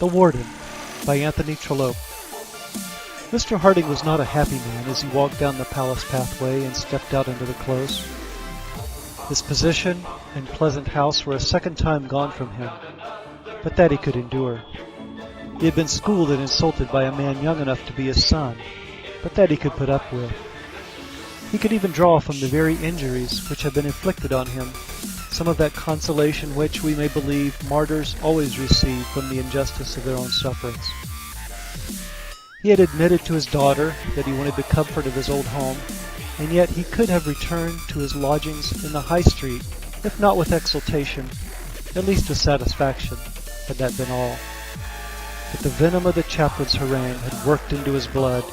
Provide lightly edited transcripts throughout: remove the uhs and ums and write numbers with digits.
The Warden, by Anthony Trollope. Mr. Harding was not a happy man as he walked down the palace pathway and stepped out into the close. His position and pleasant house were a second time gone from him, but that he could endure. He had been schooled and insulted by a man young enough to be his son, but that he could put up with. He could even draw from the very injuries which had been inflicted on him some of that consolation which, we may believe, martyrs always receive from the injustice of their own sufferings. He had admitted to his daughter that he wanted the comfort of his old home, and yet he could have returned to his lodgings in the High Street, if not with exultation, at least with satisfaction, had that been all. But the venom of the chaplain's harangue had worked into his blood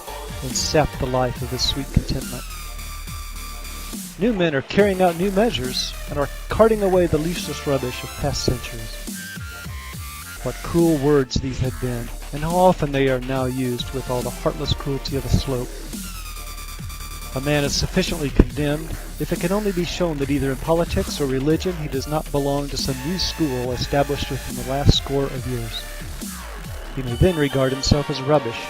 and sapped the life of his sweet contentment. New men are carrying out new measures and are carting away the useless rubbish of past centuries. What cruel words these had been, and how often they are now used with all the heartless cruelty of a slope. A man is sufficiently condemned if it can only be shown that either in politics or religion he does not belong to some new school established within the last score of years. He may then regard himself as rubbish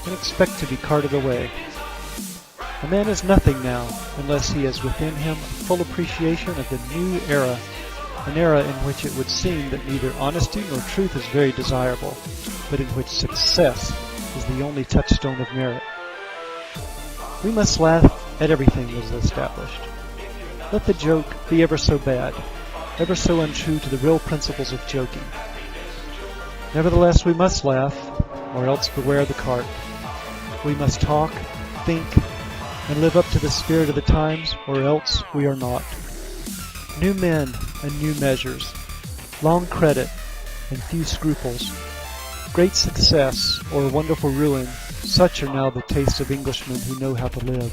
and expect to be carted away. A man is nothing now unless he has within him full appreciation of the new era, an era in which it would seem that neither honesty nor truth is very desirable, but in which success is the only touchstone of merit. We must laugh at everything that is established. Let the joke be ever so bad, ever so untrue to the real principles of joking. Nevertheless, we must laugh, or else beware the cart. We must talk, think, and live up to the spirit of the times, or else we are not. New men and new measures, long credit and few scruples, great success or wonderful ruin, such are now the tastes of Englishmen who know how to live.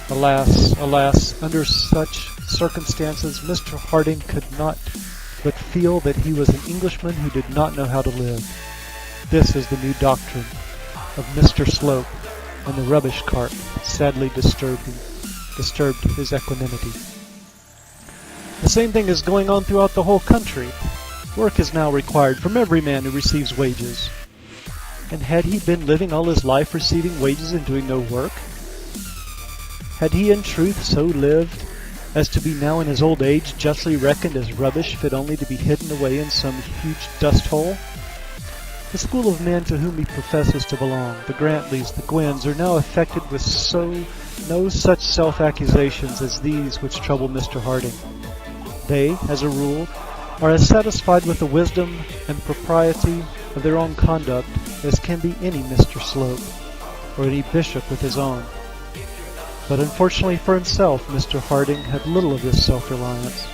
Alas, alas, under such circumstances Mr. Harding could not but feel that he was an Englishman who did not know how to live. This is the new doctrine of Mr. Slope, and the rubbish cart sadly disturbed his equanimity. The same thing is going on throughout the whole country. Work is now required from every man who receives wages. And had he been living all his life receiving wages and doing no work? Had he in truth so lived as to be now in his old age justly reckoned as rubbish fit only to be hidden away in some huge dust hole? The school of men to whom he professes to belong, the Grantleys, the Gwynns, are now affected with no such self-accusations as these which trouble Mr. Harding. They, as a rule, are as satisfied with the wisdom and propriety of their own conduct as can be any Mr. Slope, or any bishop with his own. But unfortunately for himself, Mr. Harding had little of this self-reliance.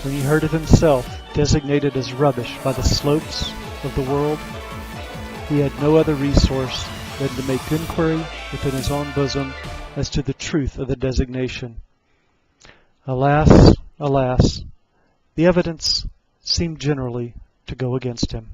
When he heard of himself designated as rubbish by the Slopes of the world, he had no other resource than to make inquiry within his own bosom as to the truth of the designation. Alas, alas, the evidence seemed generally to go against him.